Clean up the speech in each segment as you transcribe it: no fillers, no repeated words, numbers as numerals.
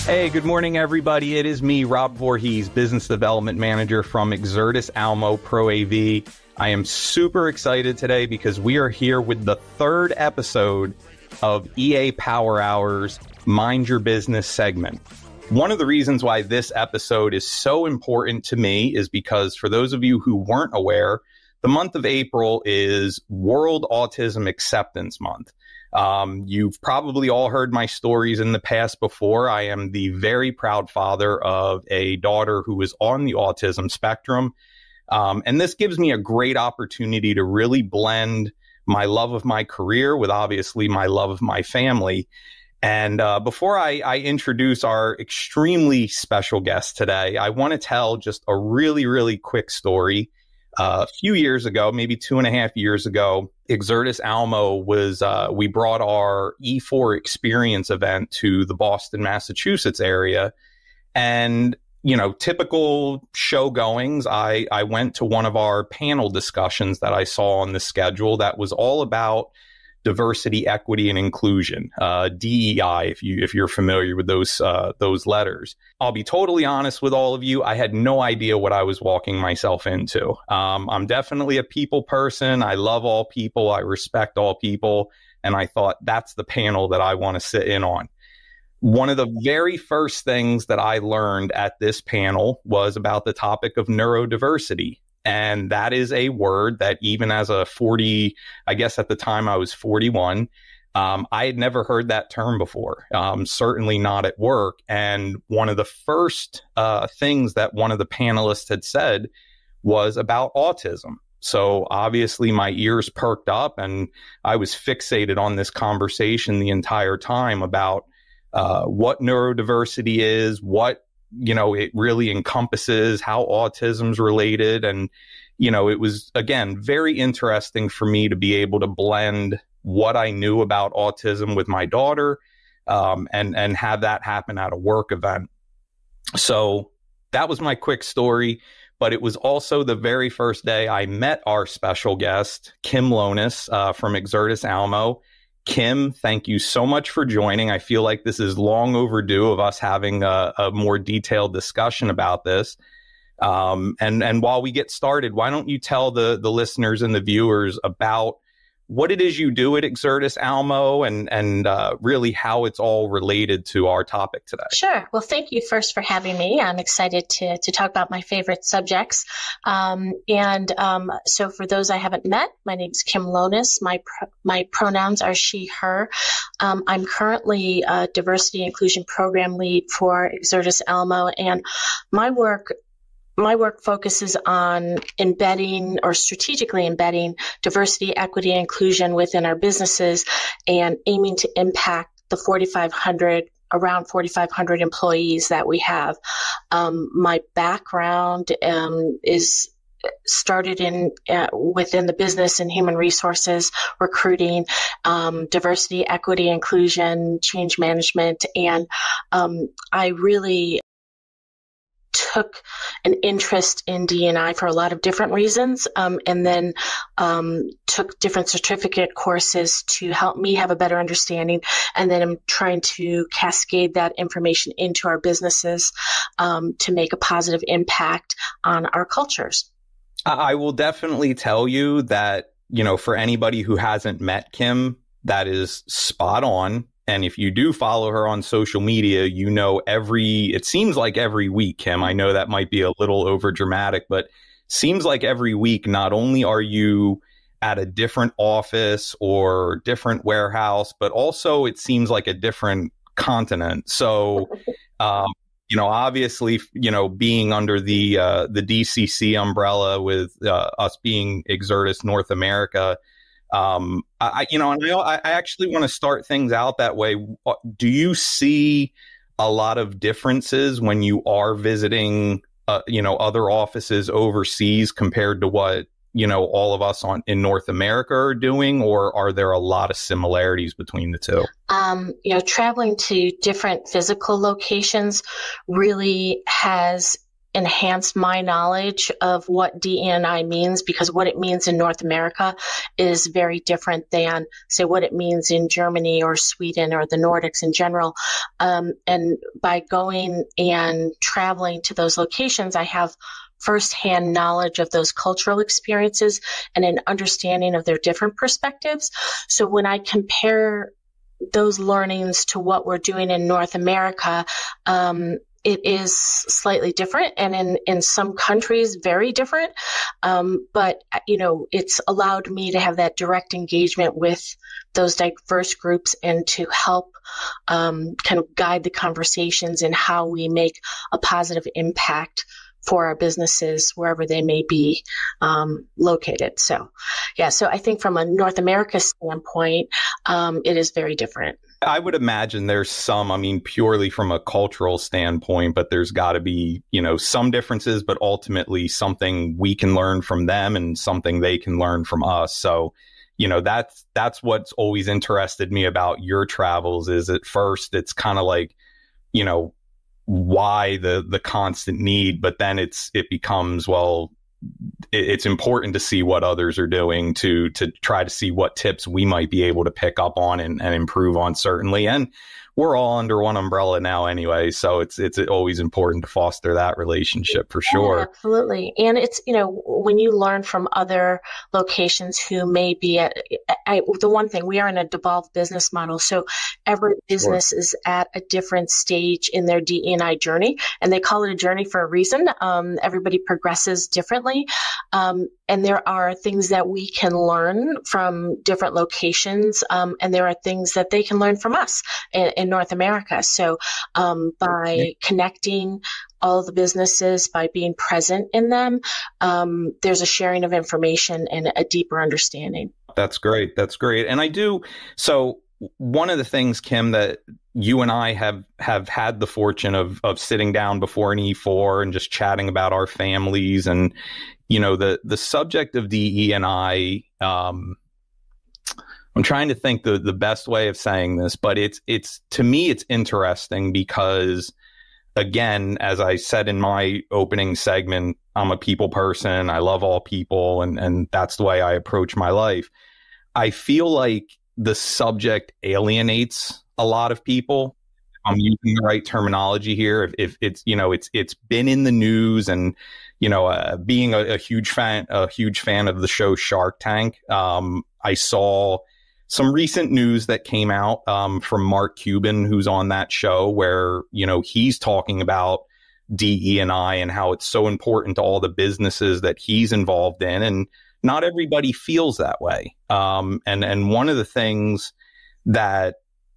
Hey, good morning, everybody. It is me, Rob Voorhees, Business Development Manager from Exertis Almo Pro AV. I am super excited today because we are here with the third episode of EA Power Hour's Mind Your Business segment. One of the reasons why this episode is so important to me is because for those of you who weren't aware, the month of April is World Autism Acceptance Month. You've probably all heard my stories in the past before. I am the very proud father of a daughter who is on the autism spectrum. And this gives me a great opportunity to really blend my love of my career with obviously my love of my family. And before I introduce our extremely special guest today, I want to tell just a really, really quick story. A few years ago, maybe 2.5 years ago, Exertis Almo was, we brought our E4 experience event to the Boston, Massachusetts area. And, you know, typical show goings, I went to one of our panel discussions that I saw on the schedule that was all about diversity, equity, and inclusion, DE&I, if you're familiar with those letters. I'll be totally honest with all of you. I had no idea what I was walking myself into. I'm definitely a people person. I love all people. I respect all people. And I thought that's the panel that I want to sit in on. One of the very first things that I learned at this panel was about the topic of neurodiversity. And that is a word that even as a 40, I guess at the time I was 41, I had never heard that term before, certainly not at work. And one of the first things that one of the panelists had said was about autism. So obviously my ears perked up and I was fixated on this conversation the entire time about what neurodiversity is, what it really encompasses, how autism's related. And, it was, again, very interesting for me to be able to blend what I knew about autism with my daughter and have that happen at a work event. So that was my quick story. But it was also the very first day I met our special guest, Kim Lonas from Exertis Almo. Kim, thank you so much for joining. I feel like this is long overdue of us having a more detailed discussion about this. And while we get started, why don't you tell the listeners and the viewers about what it is you do at Exertis Almo and really how it's all related to our topic today. Sure. Well, thank you first for having me. I'm excited to talk about my favorite subjects. So for those I haven't met, my name is Kim Lonas. My pronouns are she, her. I'm currently a diversity inclusion program lead for Exertis Almo, and my work focuses on embedding or strategically embedding diversity, equity, and inclusion within our businesses and aiming to impact the around 4,500 employees that we have. My background is started within the business and human resources, recruiting, diversity, equity, inclusion, change management, and I really took an interest in DE&I for a lot of different reasons, and then took different certificate courses to help me have a better understanding. And then I'm trying to cascade that information into our businesses to make a positive impact on our cultures. I will definitely tell you that, for anybody who hasn't met Kim, that is spot on. And if you do follow her on social media, it seems like every week, Kim, I know that might be a little over dramatic, but seems like every week, not only are you at a different office or different warehouse, but also it seems like a different continent. So, obviously, being under the DCC umbrella with us being Exertis North America, I actually want to start things out that way. Do you see a lot of differences when you are visiting, other offices overseas compared to what, all of us in North America are doing, or are there a lot of similarities between the two? Traveling to different physical locations really has enhanced my knowledge of what DE&I means, because what it means in North America is very different than, say, what it means in Germany or Sweden or the Nordics in general. And by going and traveling to those locations, I have firsthand knowledge of those cultural experiences and an understanding of their different perspectives. So when I compare those learnings to what we're doing in North America, it is slightly different, and in some countries, very different. But, it's allowed me to have that direct engagement with those diverse groups and to help kind of guide the conversations in how we make a positive impact for our businesses wherever they may be located. So I think from a North America standpoint, it is very different. I would imagine there's some, purely from a cultural standpoint, but there's got to be, some differences, but ultimately something we can learn from them and something they can learn from us. So, that's what's always interested me about your travels is at first it's kind of like, why the constant need, but then it becomes, well, it's important to see what others are doing to try to see what tips we might be able to pick up on and improve on, certainly. And we're all under one umbrella now anyway, so it's always important to foster that relationship for sure. Yeah, absolutely. And it's, when you learn from other locations who may be the one thing, we are in a devolved business model. So every business is at a different stage in their DE&I journey, and they call it a journey for a reason. Everybody progresses differently. And there are things that we can learn from different locations, and there are things that they can learn from us in North America. So by connecting all the businesses, by being present in them, there's a sharing of information and a deeper understanding. That's great. That's great. And so one of the things, Kim, that you and I have had the fortune of sitting down before an E4 and just chatting about our families and, the subject of DE&I, I'm trying to think the best way of saying this, but it's to me, it's interesting because, again, as I said in my opening segment, I'm a people person. I love all people, and that's the way I approach my life. I feel like the subject alienates a lot of people. I'm using the right terminology here. If it's, it's been in the news, and, being a huge fan of the show Shark Tank, I saw some recent news that came out from Mark Cuban, who's on that show, where, he's talking about DE&I and how it's so important to all the businesses that he's involved in. And not everybody feels that way. And one of the things that,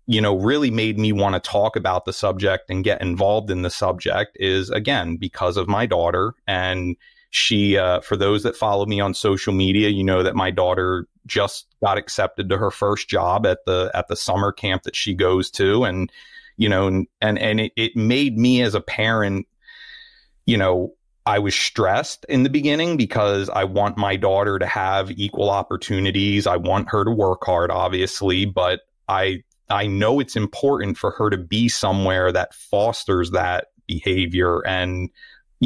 really made me want to talk about the subject and get involved in the subject is, again, because of my daughter. And she, for those that follow me on social media, that my daughter just got accepted to her first job at the summer camp that she goes to. And, it made me as a parent, I was stressed in the beginning because I want my daughter to have equal opportunities. I want her to work hard, obviously, but I know it's important for her to be somewhere that fosters that behavior. And,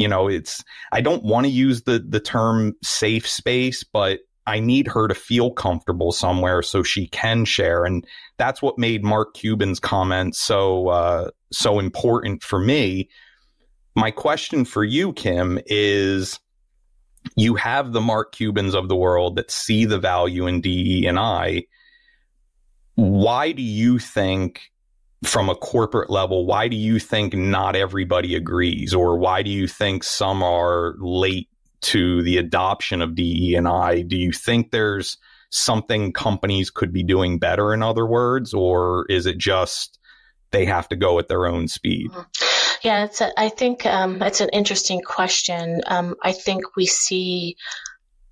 I don't want to use the term safe space, but I need her to feel comfortable somewhere so she can share. And that's what made Mark Cuban's comments so important for me. My question for you, Kim, is you have the Mark Cubans of the world that see the value in DE&I. Why do you think, from a corporate level, why do you think not everybody agrees? Or why do you think some are late to the adoption of DE&I? Do you think there's something companies could be doing better, in other words? Or is it just they have to go at their own speed? Yeah, I think it's an interesting question. I think we see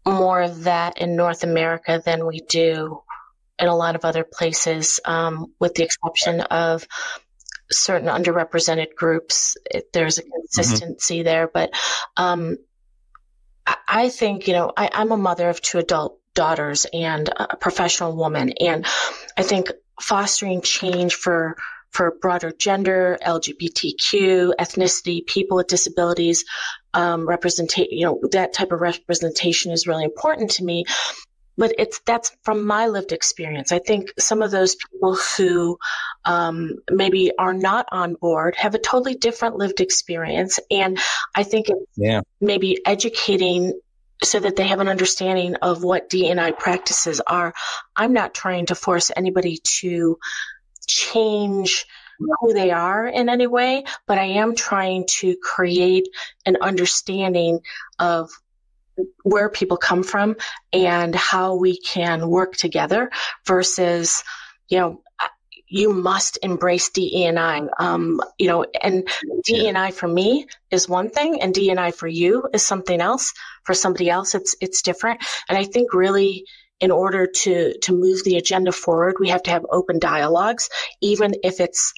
more of that in North America than we do in a lot of other places, with the exception of certain underrepresented groups. There's a consistency there. But I think, I'm a mother of 2 adult daughters and a professional woman. And I think fostering change for broader gender, LGBTQ, ethnicity, people with disabilities, representation, that type of representation is really important to me. But that's from my lived experience. I think some of those people who maybe are not on board have a totally different lived experience. And I think it's maybe educating so that they have an understanding of what DE&I practices are. I'm not trying to force anybody to change who they are in any way, but I am trying to create an understanding of where people come from and how we can work together versus, you must embrace DE&I, and DE&I for me is one thing and DE&I for you is something else. For somebody else, it's different. And I think really in order to move the agenda forward, we have to have open dialogues, even if it's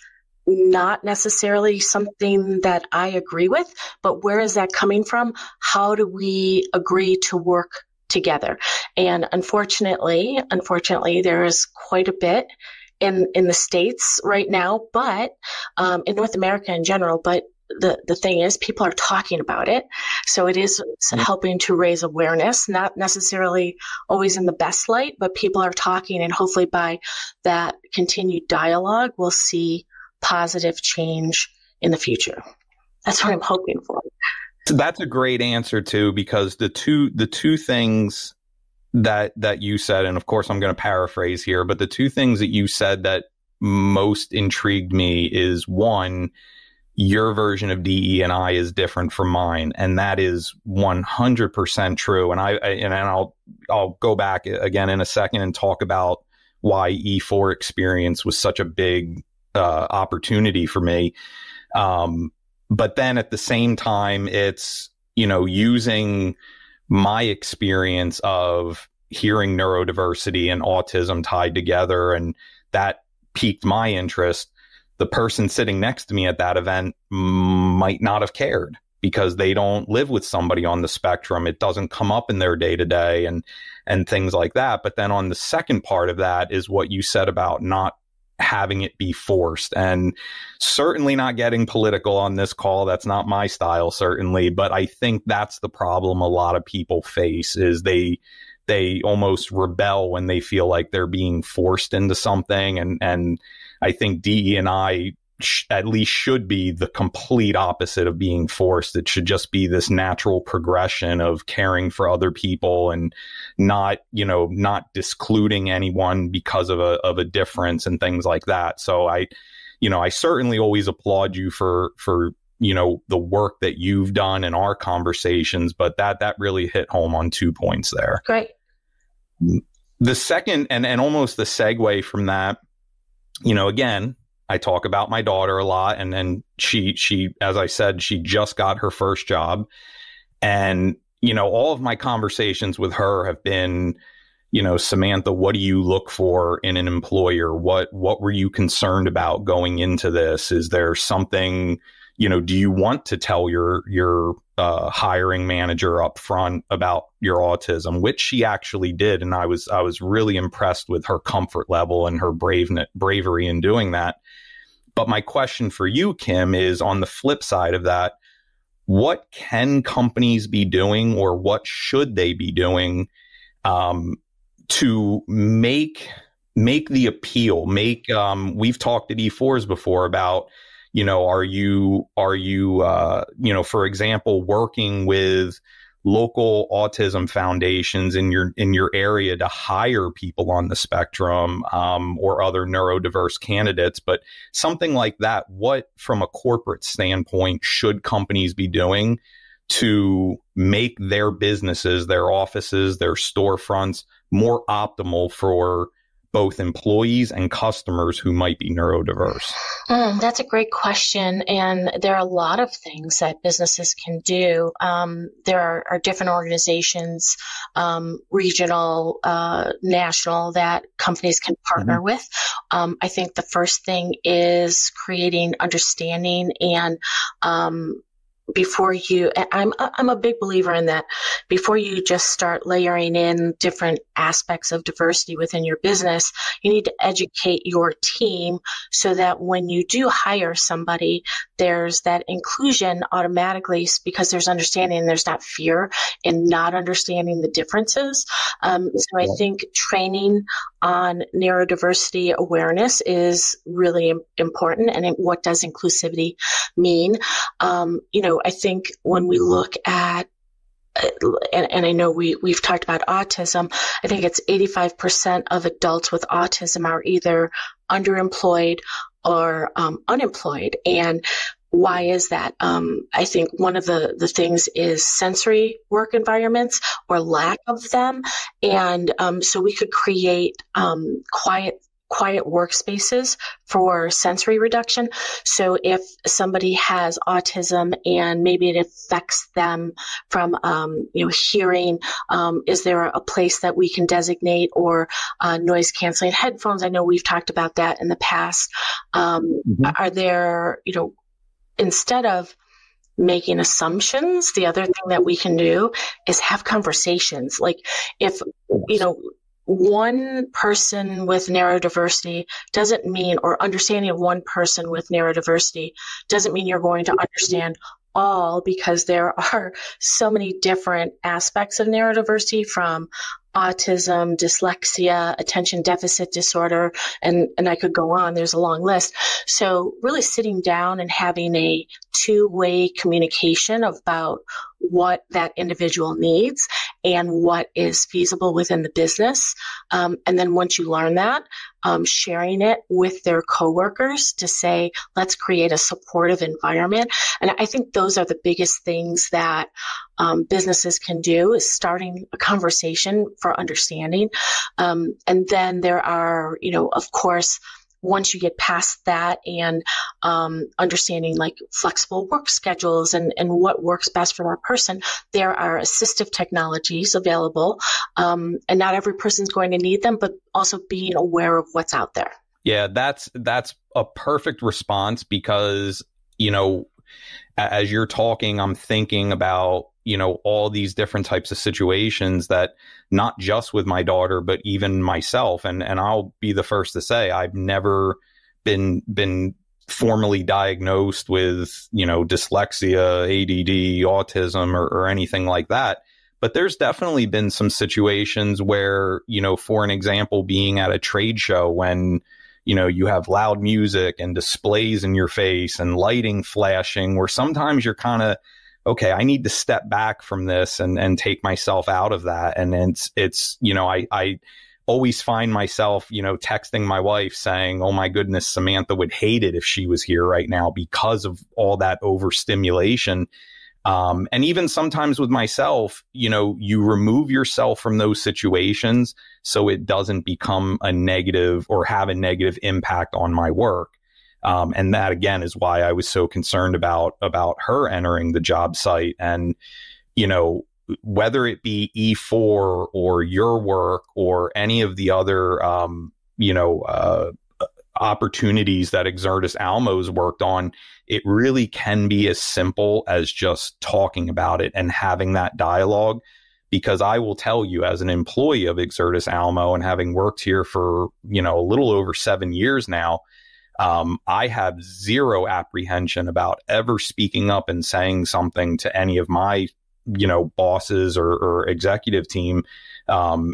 not necessarily something that I agree with, but where is that coming from? How do we agree to work together? And unfortunately, there is quite a bit in the States right now, but in North America in general. But the thing is, people are talking about it. So it is helping to raise awareness, not necessarily always in the best light, but people are talking. And hopefully by that continued dialogue, we'll see positive change in the future. That's what I'm hoping for. That's a great answer too, because the two things that you said, and of course I'm going to paraphrase here, but the two things that you said that most intrigued me is, one, your version of DE&I is different from mine, and that is 100% true. And I'll go back again in a second and talk about why E4 experience was such a big opportunity for me. But then at the same time, it's, using my experience of hearing neurodiversity and autism tied together, and that piqued my interest. The person sitting next to me at that event might not have cared because they don't live with somebody on the spectrum. It doesn't come up in their day to day and things like that. But then on the second part of that is what you said about not having it be forced, and certainly not getting political on this call. That's not my style, certainly. But I think that's the problem a lot of people face, is they almost rebel when they feel like they're being forced into something. And I think DE&I at least should be the complete opposite of being forced. It should just be this natural progression of caring for other people and not discluding anyone because of a difference and things like that. So I certainly always applaud you for the work that you've done in our conversations, but that really hit home on 2 points there. Great. The second, and almost the segue from that, again, I talk about my daughter a lot, and then she, as I said, she just got her first job. And, all of my conversations with her have been, Samantha, what do you look for in an employer? What were you concerned about going into this? Is there something, do you want to tell your hiring manager up front about your autism, which she actually did. And I was really impressed with her comfort level and her bravery in doing that. But my question for you, Kim, is on the flip side of that, what can companies be doing, or what should they be doing to make the appeal? We've talked at E4s before about, are you for example, working with local autism foundations in your area to hire people on the spectrum, or other neurodiverse candidates, but something like that. What, from a corporate standpoint, should companies be doing to make their businesses, their offices, their storefronts more optimal for both employees and customers who might be neurodiverse? That's a great question. And there are a lot of things that businesses can do. There are different organizations, regional, national, that companies can partner with. I think the first thing is creating understanding and before you, I'm a big believer in that, before you just start layering in different aspects of diversity within your business, you need to educate your team so that when you do hire somebody, there's that inclusion automatically because there's understanding, there's not fear in not understanding the differences. So I think training on neurodiversity awareness is really important. And what does inclusivity mean? I think when we look at, and I know we've talked about autism, I think it's 85% of adults with autism are either underemployed or unemployed. And why is that? I think one of the things is sensory work environments or lack of them. And so we could create quiet workspaces for sensory reduction. So if somebody has autism and maybe it affects them from, hearing, is there a place that we can designate or noise canceling headphones? I know we've talked about that in the past. Are there, instead of making assumptions, the other thing that we can do is have conversations. Like if, one person with neurodiversity doesn't mean, or understanding of one person with neurodiversity doesn't mean you're going to understand all, because there are so many different aspects of neurodiversity, from autism, dyslexia, attention deficit disorder, and I could go on. There's a long list. So really sitting down and having a two-way communication about what that individual needs and what is feasible within the business. And then once you learn that, sharing it with their coworkers to say, let's create a supportive environment. And I think those are the biggest things that businesses can do, is starting a conversation for understanding. And then there are, of course, once you get past that and understanding like flexible work schedules and what works best for that person, there are assistive technologies available. And not every person's going to need them, but also being aware of what's out there. Yeah, that's a perfect response, because, as you're talking, I'm thinking about, all these different types of situations that, not just with my daughter, but even myself. And I'll be the first to say, I've never been formally diagnosed with, dyslexia, ADD, autism, or anything like that. But there's definitely been some situations where, for an example, being at a trade show when, you have loud music and displays in your face and lighting flashing, where sometimes you're kind of, okay, I need to step back from this and take myself out of that. And it's I always find myself, texting my wife saying, oh my goodness, Samantha would hate it if she was here right now because of all that overstimulation. And even sometimes with myself, you remove yourself from those situations so it doesn't become a negative or have a negative impact on my work. And that, again, is why I was so concerned about her entering the job site. And, whether it be E4 or your work or any of the other, opportunities that Exertis Almo's worked on, it really can be as simple as just talking about it and having that dialogue. Because I will tell you, as an employee of Exertis Almo and having worked here for, a little over 7 years now, I have zero apprehension about ever speaking up and saying something to any of my, bosses or executive team,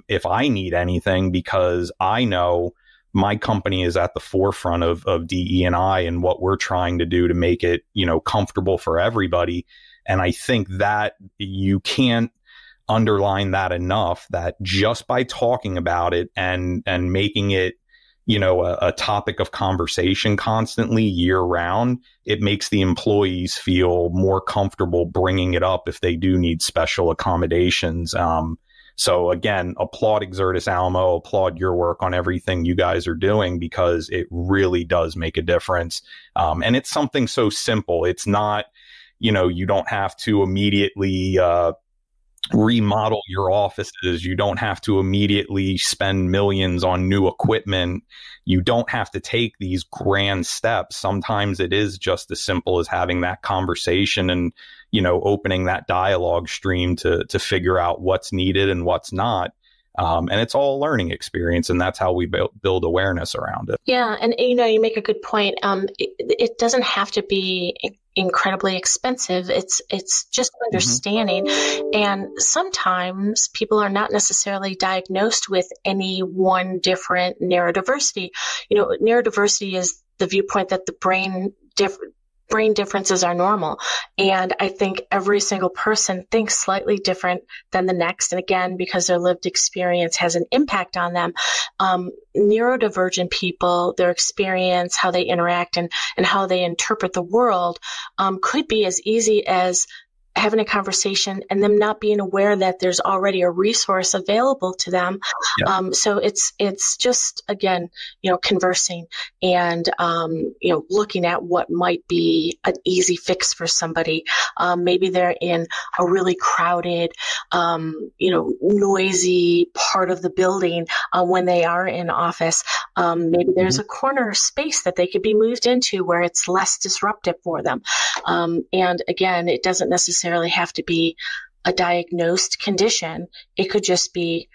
if I need anything, because I know my company is at the forefront of DE&I and what we're trying to do to make it, comfortable for everybody. And I think that you can't underline that enough, that just by talking about it and making it, a topic of conversation constantly year round, it makes the employees feel more comfortable bringing it up if they do need special accommodations. So again, applaud Exertis Almo, applaud your work on everything you guys are doing, because it really does make a difference. And it's something so simple. It's not, you don't have to immediately, remodel your offices. You don't have to immediately spend millions on new equipment. You don't have to take these grand steps. Sometimes it is just as simple as having that conversation and, opening that dialogue stream to figure out what's needed and what's not. And it's all a learning experience, and that's how we build awareness around it. Yeah. And, you make a good point. It doesn't have to be incredibly expensive. It's just understanding. And sometimes people are not necessarily diagnosed with any one different neurodiversity. Neurodiversity is the viewpoint that the brain differences are normal. And I think every single person thinks slightly different than the next. And again, because their lived experience has an impact on them, neurodivergent people, their experience, how they interact and how they interpret the world, could be as easy as having a conversation and them not being aware that there's already a resource available to them. Yeah. So it's just, again, conversing and, looking at what might be an easy fix for somebody. Maybe they're in a really crowded, noisy part of the building when they are in office. Maybe there's a corner space that they could be moved into where it's less disruptive for them. And again, it doesn't necessarily have to be a diagnosed condition. It could just be,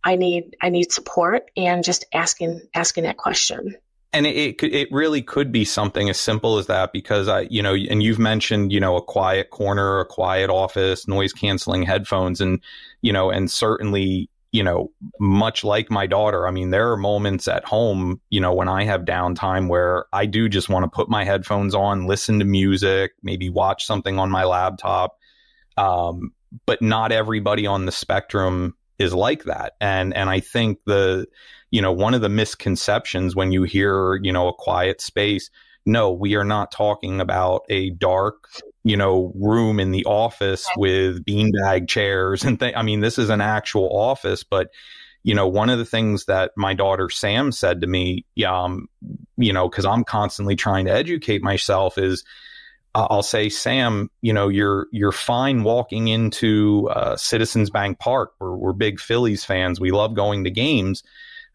I need support, and just asking that question. And it really could be something as simple as that, because and you've mentioned, a quiet corner, a quiet office, noise canceling headphones, and, and certainly, much like my daughter, I mean, there are moments at home, when I have downtime where I do just want to put my headphones on, listen to music, maybe watch something on my laptop. But not everybody on the spectrum is like that. And I think one of the misconceptions when you hear, a quiet space, no, we are not talking about a dark, room in the office with beanbag chairs and I mean, this is an actual office, but, one of the things that my daughter Sam said to me, because I'm constantly trying to educate myself, is I'll say, Sam, you're fine walking into Citizens Bank Park. We're big Phillies fans. We love going to games.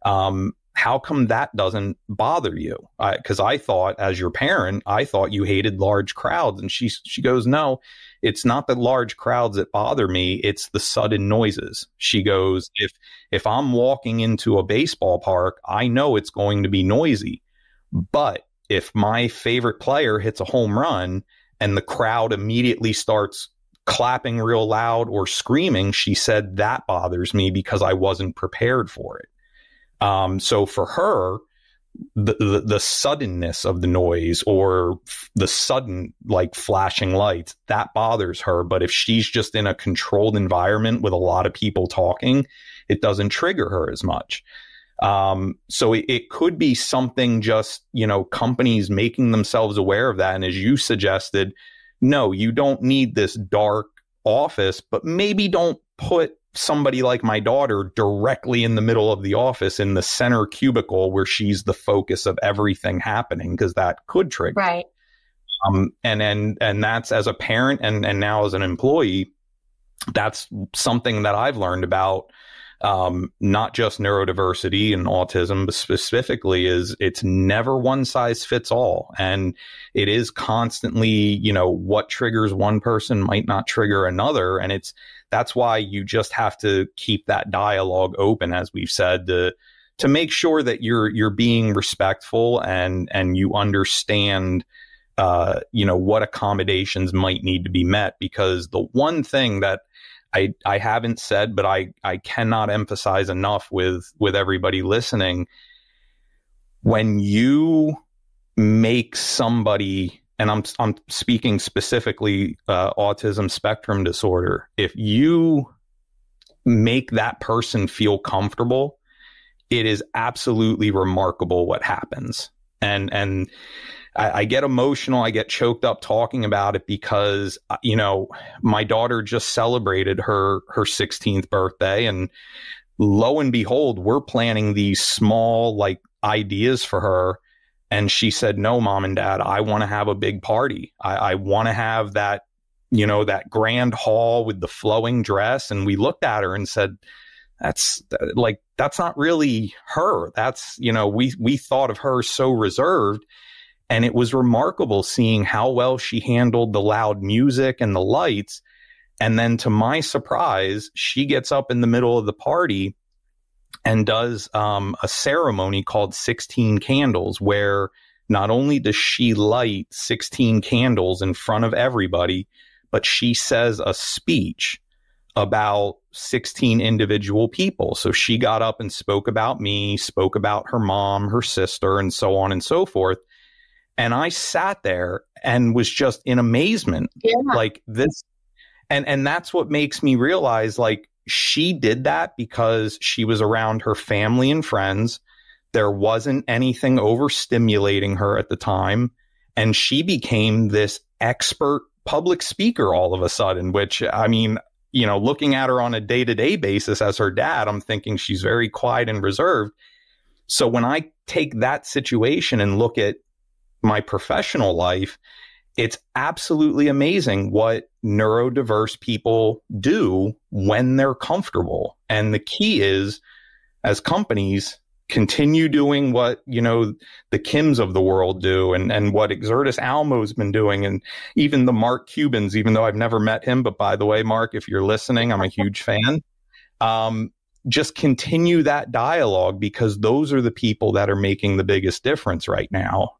How come that doesn't bother you? Because I thought, as your parent, I thought you hated large crowds. And she goes, no, it's not the large crowds that bother me. It's the sudden noises. She goes, if I'm walking into a baseball park, I know it's going to be noisy. But if my favorite player hits a home run and the crowd immediately starts clapping real loud or screaming, she said that bothers me because I wasn't prepared for it. So for her, the suddenness of the noise or the sudden flashing lights, that bothers her. But if she's just in a controlled environment with a lot of people talking, it doesn't trigger her as much. So it could be something just, companies making themselves aware of that. And as you suggested, no, you don't need this dark office, but maybe don't put somebody like my daughter directly in the middle of the office in the center cubicle where she's the focus of everything happening, because that could trigger. Right. And that's, as a parent and now as an employee, that's something that I've learned about. Not just neurodiversity and autism, but specifically is it's never one size fits all. And it is constantly, what triggers one person might not trigger another. And that's why you just have to keep that dialogue open, as we've said, to make sure that you're being respectful and you understand, what accommodations might need to be met. Because the one thing that I haven't said, but I cannot emphasize enough with everybody listening, when you make somebody, and I'm speaking specifically autism spectrum disorder, if you make that person feel comfortable, it is absolutely remarkable what happens. And I get emotional. I get choked up talking about it because, my daughter just celebrated her 16th birthday, and lo and behold, we're planning these small ideas for her. And she said, no, Mom and Dad, I want to have a big party. I want to have that that grand hall with the flowing dress. And we looked at her and said, that's not really her. That's, we thought of her so reserved. And it was remarkable seeing how well she handled the loud music and the lights. And then to my surprise, she gets up in the middle of the party and does a ceremony called 16 Candles, where not only does she light 16 candles in front of everybody, but she says a speech about 16 individual people. So she got up and spoke about me, spoke about her mom, her sister, and so on and so forth. And I sat there and was just in amazement, like this. And that's what makes me realize, like, she did that because she was around her family and friends. There wasn't anything overstimulating her at the time. And she became this expert public speaker all of a sudden, which, I mean, looking at her on a day-to-day basis as her dad, I'm thinking she's very quiet and reserved. So when I take that situation and look at my professional life, it's absolutely amazing what neurodiverse people do when they're comfortable. And the key is, as companies, continue doing what, the Kims of the world do, and what Exertis Almo's been doing, and even the Mark Cubans, even though I've never met him. But by the way, Mark, if you're listening, I'm a huge fan. Just continue that dialogue, because those are the people that are making the biggest difference right now.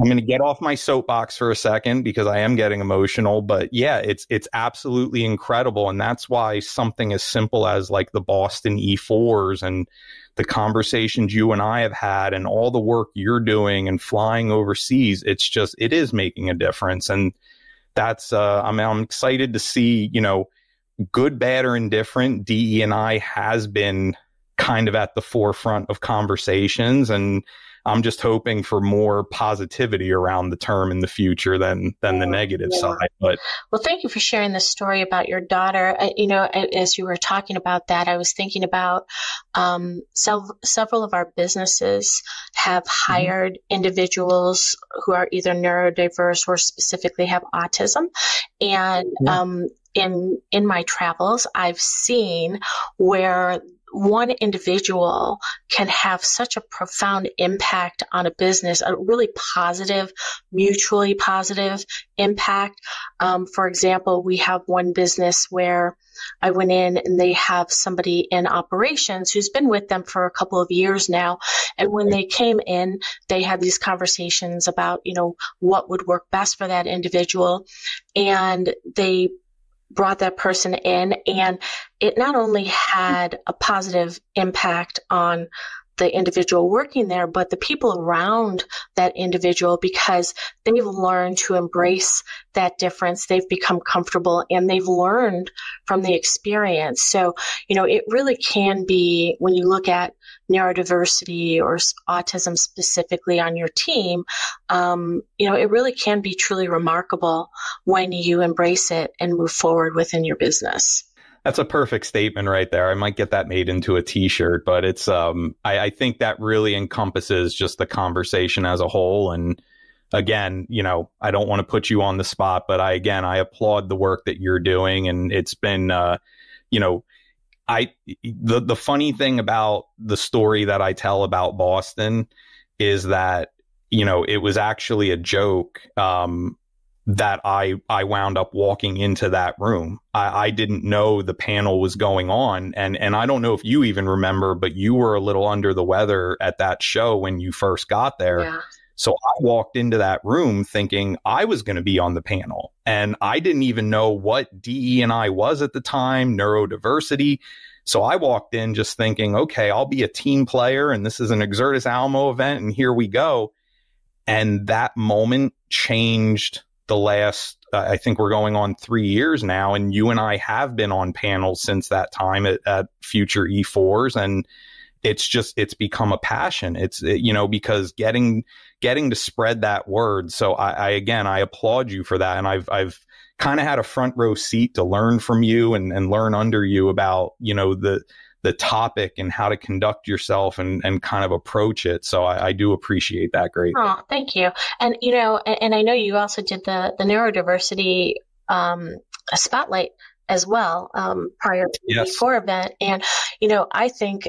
I'm going to get off my soapbox for a second because I am getting emotional, but yeah, it's absolutely incredible. And that's why something as simple as like the Boston E4s and the conversations you and I have had and all the work you're doing and flying overseas, it is making a difference. And that's, I'm excited to see, good, bad, or indifferent, DE&I has been kind of at the forefront of conversations, and I'm just hoping for more positivity around the term in the future than the negative side. But well, thank you for sharing the story about your daughter. As you were talking about that, I was thinking about several of our businesses have hired individuals who are either neurodiverse or specifically have autism. And in my travels, I've seen where one individual can have such a profound impact on a business, a really positive, mutually positive impact. For example, we have one business where I went in and they have somebody in operations who's been with them for a couple of years now. And when they came in, they had these conversations about, what would work best for that individual. And they brought that person in, and it not only had a positive impact on the individual working there, but the people around that individual, because they've learned to embrace that difference. They've become comfortable and they've learned from the experience. So, it really can be, when you look at neurodiversity or autism specifically on your team, it really can be truly remarkable when you embrace it and move forward within your business. That's a perfect statement right there. I might get that made into a t-shirt, but it's, I think that really encompasses just the conversation as a whole. And again, I don't want to put you on the spot, but I applaud the work that you're doing. And it's been, the funny thing about the story that I tell about Boston is that, it was actually a joke, that I wound up walking into that room. I didn't know the panel was going on. And I don't know if you even remember, but you were a little under the weather at that show when you first got there. Yeah. So I walked into that room thinking I was going to be on the panel. And I didn't even know what DE&I was at the time, neurodiversity. So I walked in just thinking, okay, I'll be a team player and this is an Exertis Almo event and here we go. And that moment changed the last, I think we're going on 3 years now, and you and I have been on panels since that time at future E4s, and it's become a passion. It's, because getting to spread that word. So I applaud you for that. And I've kind of had a front row seat to learn from you and learn under you about, the topic and how to conduct yourself and kind of approach it. So I do appreciate that greatly. Oh, thank you. And, you know, and I know you also did the neurodiversity spotlight as well prior to the before event. And, you know, I think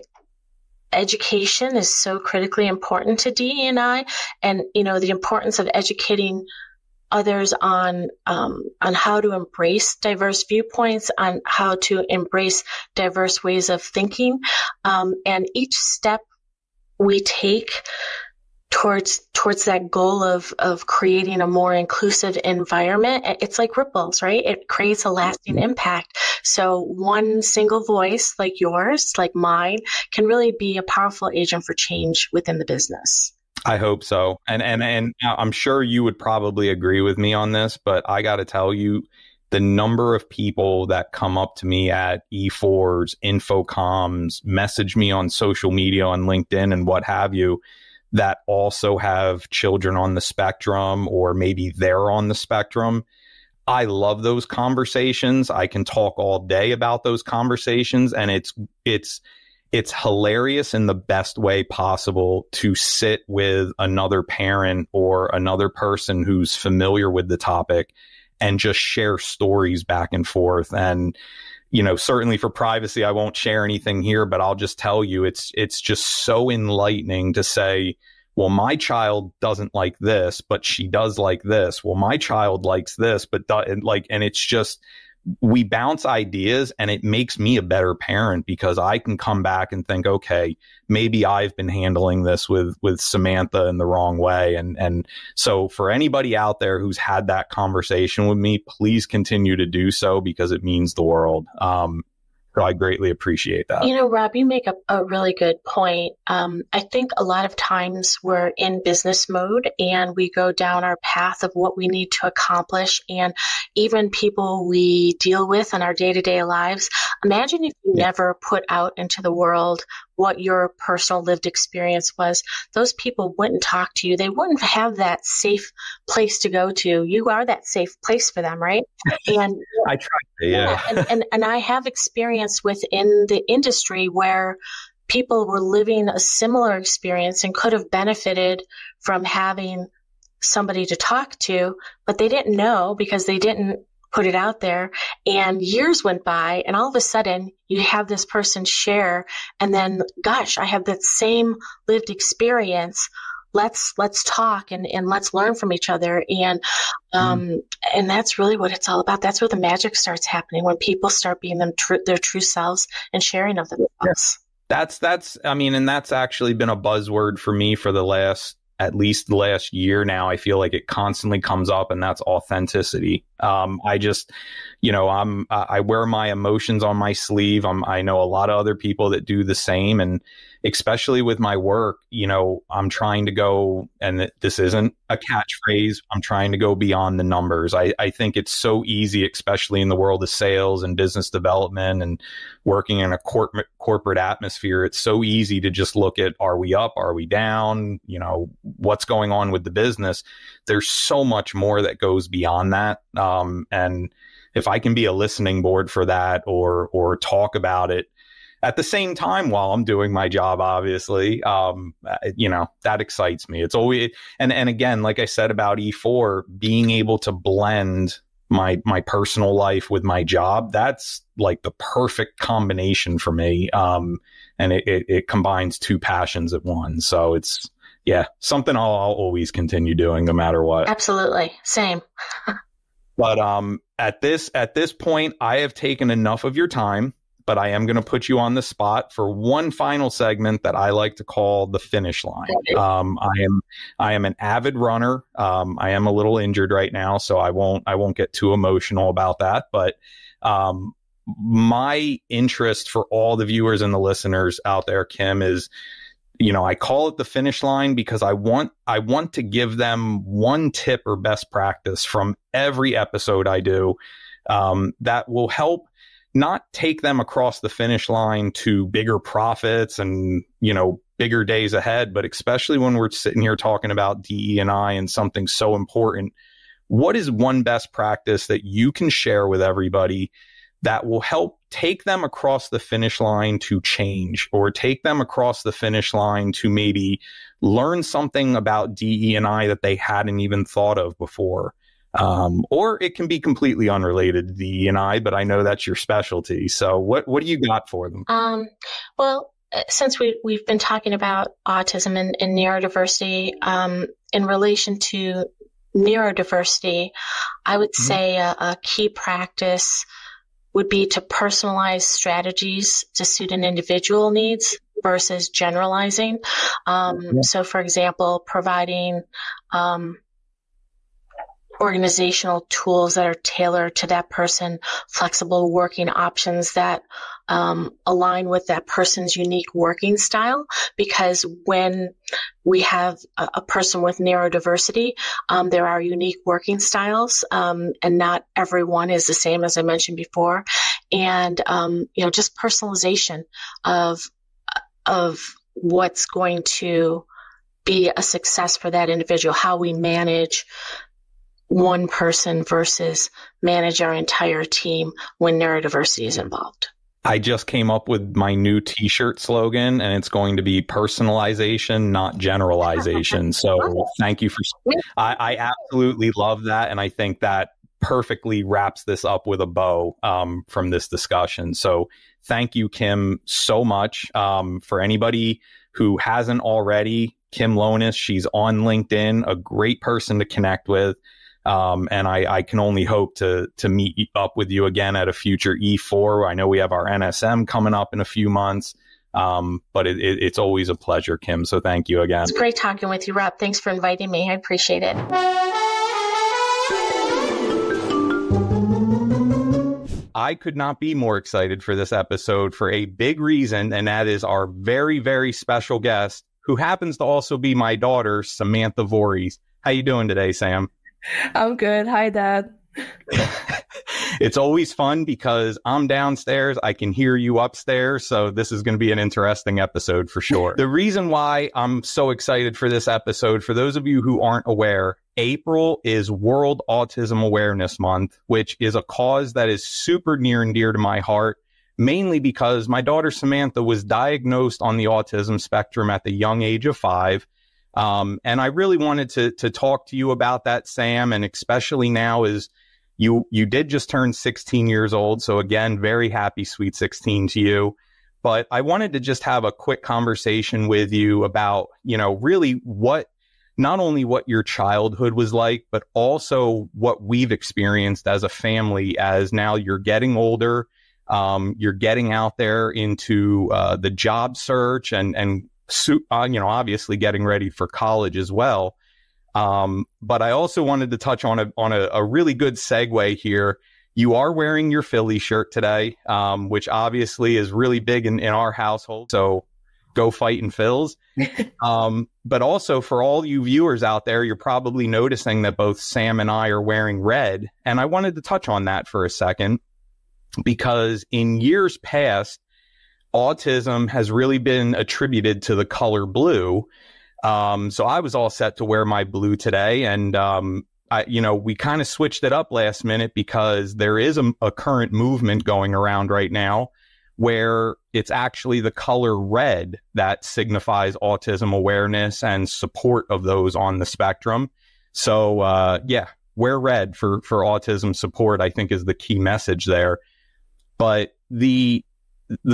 education is so critically important to DE&I, and, you know, the importance of educating others on how to embrace diverse viewpoints, on how to embrace diverse ways of thinking. And each step we take towards that goal of creating a more inclusive environment, it's like ripples, right? It creates a lasting impact. So one single voice like yours, like mine, can really be a powerful agent for change within the business. I hope so. And I'm sure you would probably agree with me on this, but I got to tell you, the number of people that come up to me at E4s, InfoComms, message me on social media, on LinkedIn and what have you, that also have children on the spectrum, or maybe they're on the spectrum. I love those conversations. I can talk all day about those conversations, and it's hilarious in the best way possible to sit with another parent or another person who's familiar with the topic and just share stories back and forth. And, you know, certainly for privacy, I won't share anything here, but I'll just tell you, it's just so enlightening to say, well, my child doesn't like this, but she does like this. Well, my child likes this, but and it's just, we bounce ideas, and it makes me a better parent because I can come back and think, okay, maybe I've been handling this with Samantha in the wrong way. And so for anybody out there who's had that conversation with me, please continue to do so because it means the world. So I greatly appreciate that. You know, Rob, you make a really good point. I think a lot of times we're in business mode and we go down our path of what we need to accomplish. And even people we deal with in our day-to-day lives, imagine if you never put out into the world what your personal lived experience was. Those people wouldn't talk to you. They wouldn't have that safe place to go to. You are that safe place for them, right? And I try to, yeah. And I have experience within the industry where people were living a similar experience and could have benefited from having somebody to talk to, but they didn't know because they didn't put it out there. And years went by, and all of a sudden you have this person share, and then, gosh, I have that same lived experience. Let's talk and let's learn from each other. And that's really what it's all about. That's where the magic starts happening, when people start being their true selves and sharing of themselves. That's I mean, and that's actually been a buzzword for me for at least the last year now. I feel like it constantly comes up, and that's authenticity. I just, you know, I wear my emotions on my sleeve. I know a lot of other people that do the same, and especially with my work, you know, I'm trying to go, and this isn't a catchphrase, I'm trying to go beyond the numbers. I think it's so easy, especially in the world of sales and business development and working in a corporate atmosphere. It's so easy to just look at, are we up? Are we down? You know, what's going on with the business? There's so much more that goes beyond that. And if I can be a listening board for that, or talk about it at the same time while I'm doing my job, obviously, you know, that excites me. It's always, and again, like I said about E4, being able to blend my personal life with my job, that's like the perfect combination for me. And it combines two passions at once. So it's, yeah, something I'll always continue doing no matter what. Absolutely. Same. But at this point, I have taken enough of your time, but I am going to put you on the spot for one final segment that I like to call the finish line. I am an avid runner. I am a little injured right now, so I won't get too emotional about that. But my interest for all the viewers and the listeners out there, Kim, is, you know, I call it the finish line because I want to give them one tip or best practice from every episode I do that will help not take them across the finish line to bigger profits and, you know, bigger days ahead, but especially when we're sitting here talking about DE&I and something so important, what is one best practice that you can share with everybody that will help take them across the finish line to change, or take them across the finish line to maybe learn something about DE&I that they hadn't even thought of before. Or it can be completely unrelated to DE&I, but I know that's your specialty. So what do you got for them? Well, since we've been talking about autism and neurodiversity, in relation to neurodiversity, I would say a key practice would be to personalize strategies to suit an individual needs versus generalizing. So, for example, providing organizational tools that are tailored to that person, flexible working options that align with that person's unique working style. Because when we have a person with neurodiversity, there are unique working styles, and not everyone is the same, as I mentioned before. And, just personalization of what's going to be a success for that individual, how we manage one person versus manage our entire team when neurodiversity is involved. I just came up with my new t-shirt slogan, and it's going to be personalization, not generalization. So thank you for, I absolutely love that. And I think that perfectly wraps this up with a bow from this discussion. So thank you, Kim, so much. For anybody who hasn't already, Kim Lonas, she's on LinkedIn, a great person to connect with. And I can only hope to meet up with you again at a future E4. I know we have our NSM coming up in a few months, but it's always a pleasure, Kim. So thank you again. It's great talking with you, Rob. Thanks for inviting me. I appreciate it. I could not be more excited for this episode for a big reason, and that is our very, very special guest, who happens to also be my daughter, Samantha Voorhees. How you doing today, Sam? I'm good. Hi, Dad. It's always fun because I'm downstairs. I can hear you upstairs. So this is going to be an interesting episode for sure. The reason why I'm so excited for this episode, for those of you who aren't aware, April is World Autism Awareness Month, which is a cause that is super near and dear to my heart, mainly because my daughter Samantha was diagnosed on the autism spectrum at the young age of 5. And I really wanted to talk to you about that, Sam, and especially now as you did just turn 16 years old. So again, very happy sweet 16 to you. But I wanted to just have a quick conversation with you about, really not only what your childhood was like, but also what we've experienced as a family as now you're getting older. You're getting out there into the job search and obviously getting ready for college as well. But I also wanted to touch on a really good segue here. You are wearing your Philly shirt today, which obviously is really big in our household. So go fightin' Phils. But also for all you viewers out there, you're probably noticing that both Sam and I are wearing red. And I wanted to touch on that for a second, because in years past, autism has really been attributed to the color blue. So I was all set to wear my blue today. And, we kind of switched it up last minute because there is a current movement going around right now where it's actually the color red that signifies autism awareness and support of those on the spectrum. So, wear red for autism support, I think, is the key message there. But the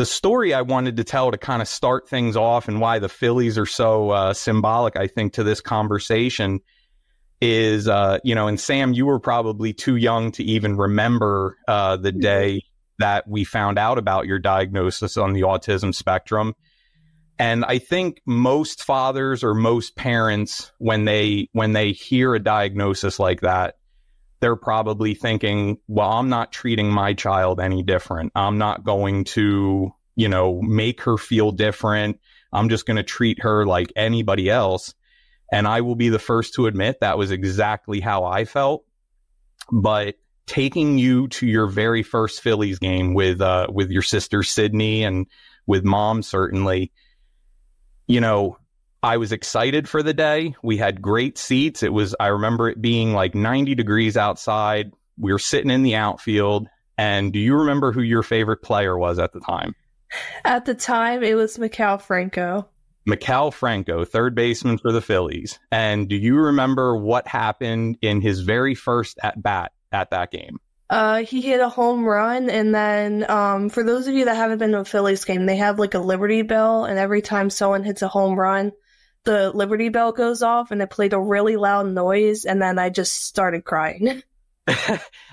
story I wanted to tell to kind of start things off, and why the Phillies are so symbolic, I think, to this conversation is, and Sam, you were probably too young to even remember the day that we found out about your diagnosis on the autism spectrum. And I think most fathers or most parents, when they hear a diagnosis like that, they're probably thinking, well, I'm not treating my child any different. I'm not going to, make her feel different. I'm just going to treat her like anybody else. And I will be the first to admit that was exactly how I felt. But taking you to your very first Phillies game with your sister Sydney and with Mom, certainly, I was excited for the day. We had great seats. I remember it being like 90 degrees outside. We were sitting in the outfield, And do you remember who your favorite player was at the time? At the time, it was Mikal Franco. Mikal Franco, third baseman for the Phillies. And do you remember what happened in his very first at bat at that game? He hit a home run, and then for those of you that haven't been to a Phillies game, they have like a Liberty Bell, and every time someone hits a home run, the Liberty Bell goes off, and it played a really loud noise, and then I just started crying.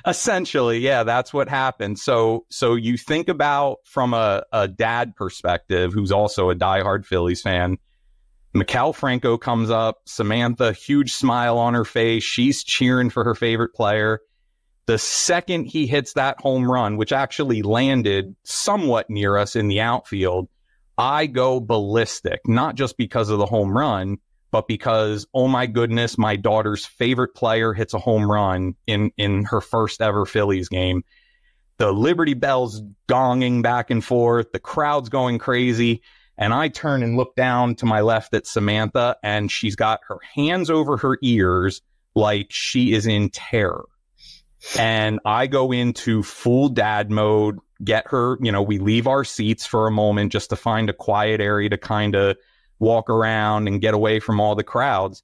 Essentially, yeah, that's what happened. So you think about from a dad perspective, who's also a diehard Phillies fan. Mikal Franco comes up, Samantha, huge smile on her face. She's cheering for her favorite player. The second he hits that home run, which actually landed somewhat near us in the outfield, I go ballistic, not just because of the home run, but because, oh my goodness, my daughter's favorite player hits a home run in her first ever Phillies game. The Liberty Bell's gonging back and forth, the crowd's going crazy, and I turn and look down to my left at Samantha, and she's got her hands over her ears like she is in terror. And I go into full dad mode, get her, we leave our seats for a moment just to find a quiet area to kind of walk around and get away from all the crowds.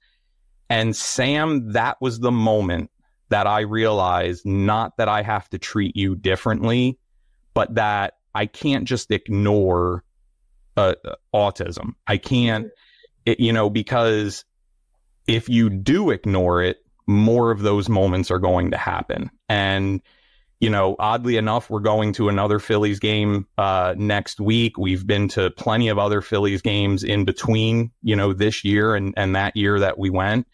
And Sam, that was the moment that I realized not that I have to treat you differently, but that I can't just ignore autism. I can't, because if you do ignore it, more of those moments are going to happen. And, oddly enough, we're going to another Phillies game next week. We've been to plenty of other Phillies games in between, this year and that year that we went.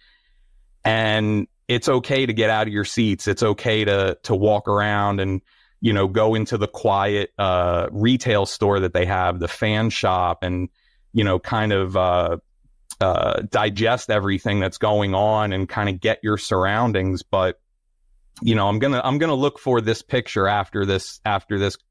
And it's okay to get out of your seats. It's okay to walk around and, go into the quiet retail store that they have, the fan shop, and, kind of digest everything that's going on and kind of get your surroundings. But I'm gonna look for this picture after this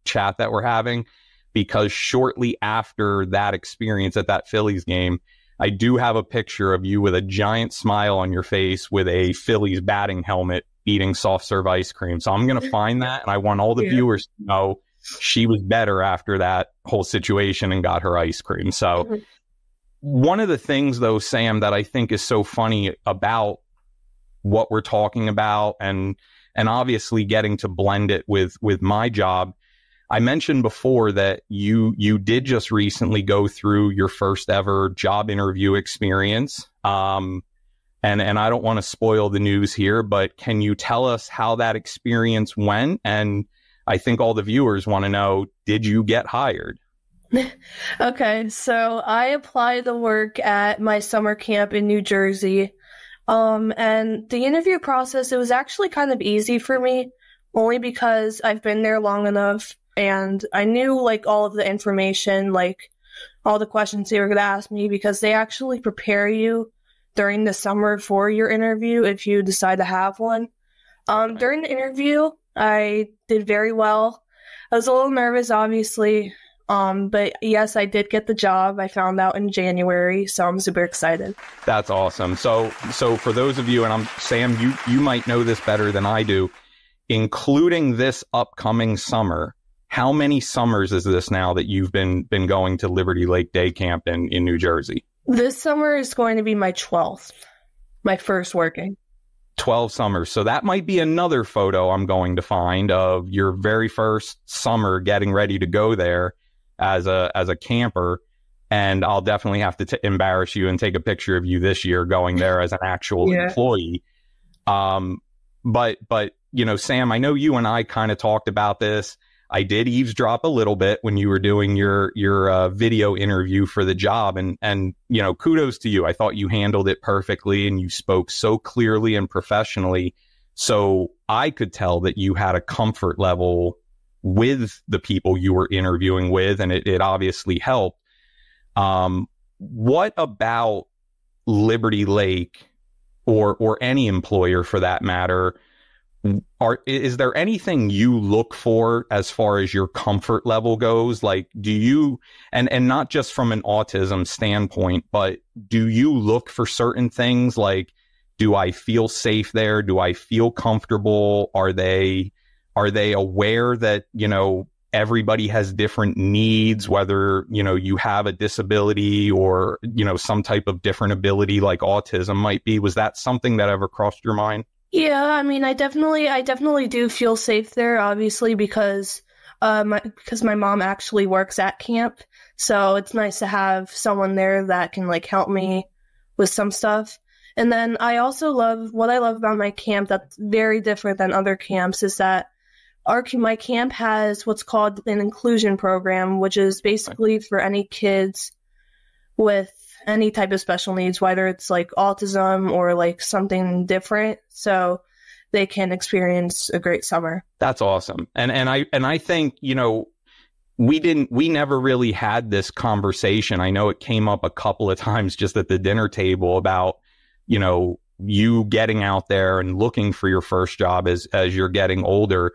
chat that we're having, because shortly after that experience at that Phillies game, I do have a picture of you with a giant smile on your face with a Phillies batting helmet eating soft serve ice cream. So I'm gonna find that, and I want all the viewers to know she was better after that whole situation and got her ice cream. So one of the things, though, Sam, that I think is so funny about what we're talking about, and obviously getting to blend it with my job, I mentioned before that you did just recently go through your first ever job interview experience. And I don't want to spoil the news here, but can you tell us how that experience went? And I think all the viewers want to know, did you get hired? Okay, so I applied to work at my summer camp in New Jersey. And the interview process, it was actually kind of easy for me, only because I've been there long enough and I knew all of the information, all the questions they were going to ask me, because they actually prepare you during the summer for your interview if you decide to have one. During the interview, I did very well. I was a little nervous, obviously. But yes, I did get the job. I found out in January, so I'm super excited. That's awesome. So for those of you, and Sam, you might know this better than I do, including this upcoming summer, how many summers is this now that you've been going to Liberty Lake Day Camp in New Jersey? This summer is going to be my 12th, my first working. 12 summers. So that might be another photo I'm going to find of your very first summer getting ready to go there as a camper, and I'll definitely have to embarrass you and take a picture of you this year going there as an actual employee. But Sam, I know you and I kind of talked about this. I did eavesdrop a little bit when you were doing your video interview for the job, and kudos to you. I thought you handled it perfectly, and you spoke so clearly and professionally. So I could tell that you had a comfort level with the people you were interviewing with, and it obviously helped. What about Liberty Lake or any employer for that matter? Is there anything you look for as far as your comfort level goes? Do you, and not just from an autism standpoint, but do you look for certain things? Do I feel safe there? Do I feel comfortable? Are they Are they aware that, everybody has different needs, whether, you have a disability or, some type of different ability like autism might be? Was that something that ever crossed your mind? Yeah, I mean, I definitely do feel safe there, obviously, because my mom actually works at camp. So it's nice to have someone there that can like help me with some stuff. And then I also what I love about my camp that's very different than other camps is that my camp has what's called an inclusion program, which is basically for any kids with any type of special needs, whether it's like autism or like something different, so they can experience a great summer. That's awesome. And I think, we never really had this conversation. I know it came up a couple of times just at the dinner table about, you getting out there and looking for your first job as you're getting older.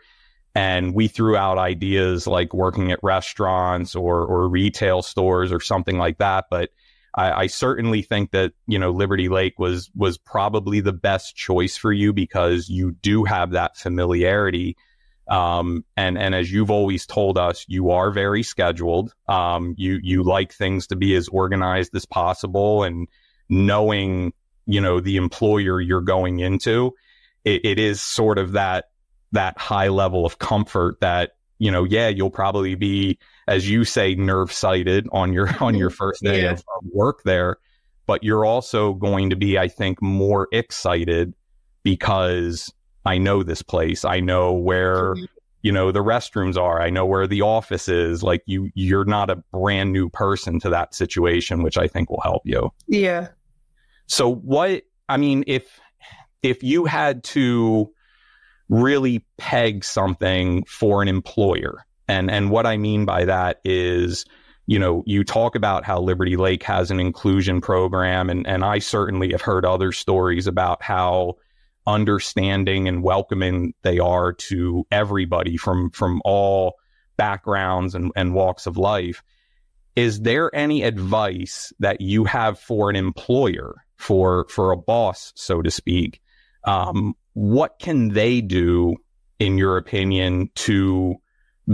And we threw out ideas like working at restaurants or retail stores or something like that. But I certainly think that, Liberty Lake was probably the best choice for you because you do have that familiarity. And as you've always told us, you are very scheduled. You like things to be as organized as possible, and knowing, the employer you're going into, it is sort of that high level of comfort that, you'll probably be, as you say, nerve sighted on your first day of work there, but you're also going to be, I think, more excited because I know this place. I know where, the restrooms are. I know where the office is. Like you're not a brand new person to that situation, which I think will help you. Yeah. So if you had to really peg something for an employer, and what I mean by that is, you talk about how Liberty Lake has an inclusion program, and I certainly have heard other stories about how understanding and welcoming they are to everybody from all backgrounds and walks of life. Is there any advice that you have for an employer, for a boss, so to speak? What can they do, in your opinion, to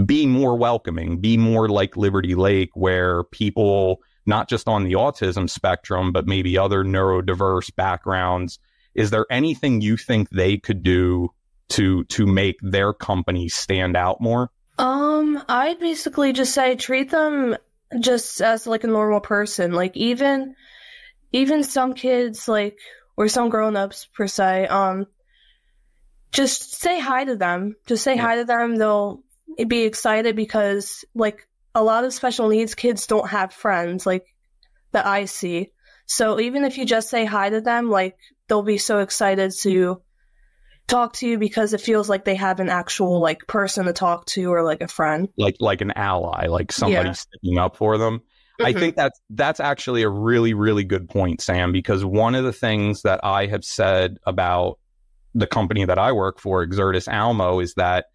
be more welcoming, be more like Liberty Lake, where people, not just on the autism spectrum, but maybe other neurodiverse backgrounds, is there anything you think they could do to make their company stand out more? I'd basically just say treat them just as like a normal person. Like even some kids, like, or some grown-ups per se, just say hi to them. Just say hi to them. They'll be excited because, like, a lot of special needs kids don't have friends, like, that I see. So even if you just say hi to them, like, they'll be so excited to talk to you because it feels like they have an actual, like, person to talk to or, like, a friend. Like an ally, like somebody sticking up for them. Mm-hmm. I think that's actually a really, really good point, Sam, because one of the things that I have said about the company that I work for, Exertis Almo, is that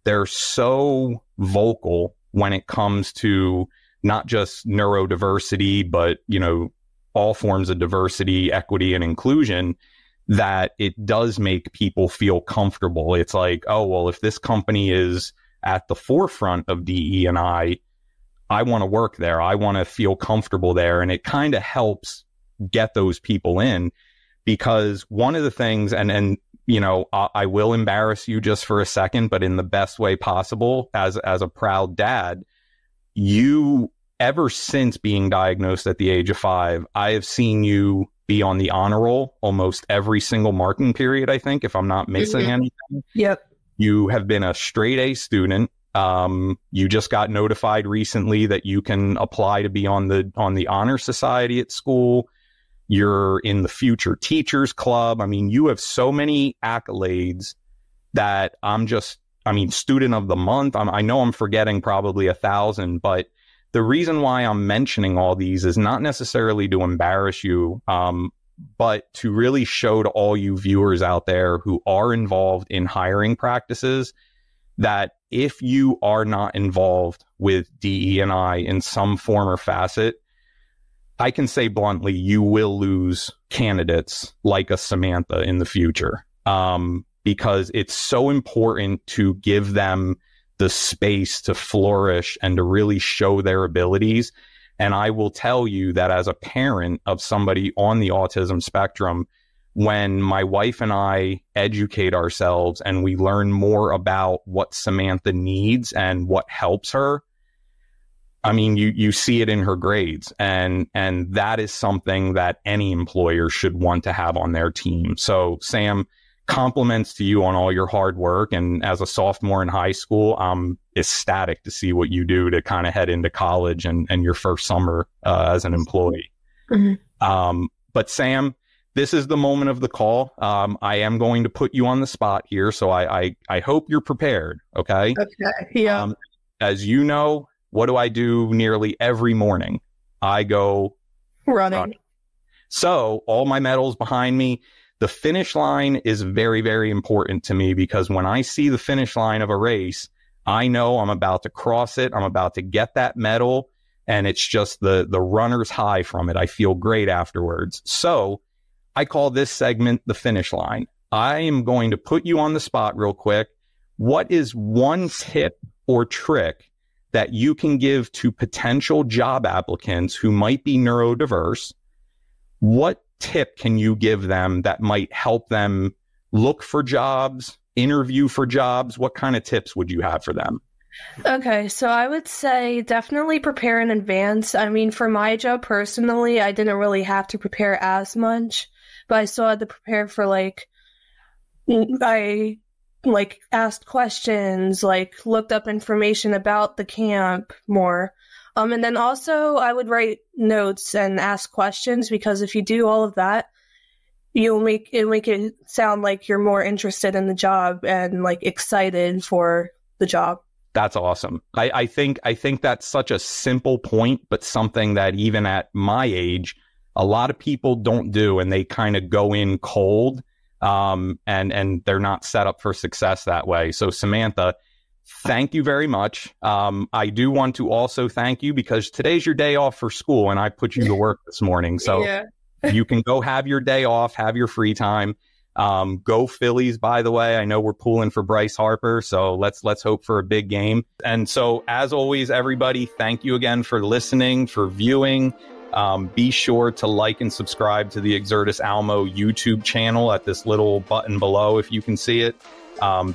they're so vocal when it comes to not just neurodiversity, but, all forms of diversity, equity, and inclusion, that it does make people feel comfortable. It's like, oh, well, if this company is at the forefront of DE&I, I want to work there. I want to feel comfortable there. And it kind of helps get those people in, because one of the things, and I will embarrass you just for a second, but in the best way possible, as a proud dad, ever since being diagnosed at the age of 5, I have seen you be on the honor roll almost every single marking period, I think, if I'm not missing anything. Yep. You have been a straight A student. You just got notified recently that you can apply to be on the honor society at school. You're in the Future Teachers Club. I mean, you have so many accolades that Student of the Month. I know I'm forgetting probably 1,000, but the reason why I'm mentioning all these is not necessarily to embarrass you, but to really show to all you viewers out there who are involved in hiring practices that if you are not involved with DE&I in some form or facet, I can say bluntly, you will lose candidates like a Samantha in the future. because it's so important to give them the space to flourish and to really show their abilities. And I will tell you that as a parent of somebody on the autism spectrum, when my wife and I educate ourselves and we learn more about what Samantha needs and what helps her, I mean, you see it in her grades, and that is something that any employer should want to have on their team. So Sam, compliments to you on all your hard work. And as a sophomore in high school, I'm ecstatic to see what you do to kind of head into college and your first summer as an employee. Mm-hmm. But Sam, this is the moment of the call. I am going to put you on the spot here, so I hope you're prepared. Okay. Okay. Yeah. As you know, what do I do nearly every morning? I go running. So all my medals behind me. The finish line is very, very important to me, because when I see the finish line of a race, I know I'm about to cross it. I'm about to get that medal, and it's just the runner's high from it. I feel great afterwards. So I call this segment the finish line. I am going to put you on the spot real quick. What is one tip or trick that you can give to potential job applicants who might be neurodiverse? What tip can you give them that might help them look for jobs, interview for jobs? What kind of tips would you have for them? Okay, so I would say definitely prepare in advance. I mean, for my job personally, I didn't really have to prepare as much, but I still had to prepare for I asked questions, looked up information about the camp more. And then also I would write notes and ask questions, because if you do all of that, you'll make it sound like you're more interested in the job and excited for the job. That's awesome. I think that's such a simple point, but something that even at my age, a lot of people don't do, and they kind of go in cold, and they're not set up for success that way. So Samantha, thank you very much. I do want to also thank you, because today's your day off for school, and I put you to work this morning. So yeah. You can go have your day off, have your free time. Go Phillies, by the way. I know we're pulling for Bryce Harper, so let's hope for a big game. And so, as always, everybody, thank you again for listening, for viewing. Be sure to like and subscribe to the Exertis Almo YouTube channel at this little button below, if you can see it.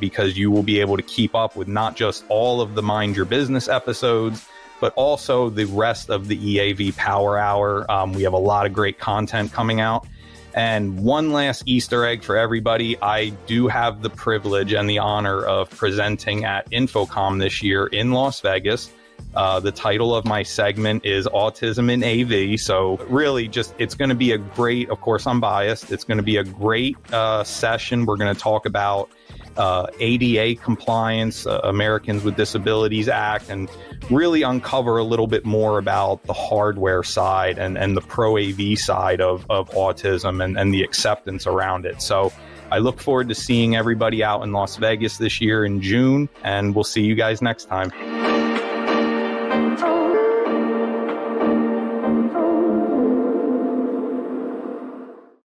Because you will be able to keep up with not just all of the Mind Your Business episodes, but also the rest of the EAV Power Hour. We have a lot of great content coming out. And one last Easter egg for everybody. I do have the privilege and the honor of presenting at InfoComm this year in Las Vegas. The title of my segment is Autism in AV. So really it's going to be a great, of course I'm biased, it's going to be a great session. We're going to talk about ADA compliance, Americans with Disabilities Act, and really uncover a little bit more about the hardware side and the pro AV side of autism and the acceptance around it. So I look forward to seeing everybody out in Las Vegas this year in June, and we'll see you guys next time.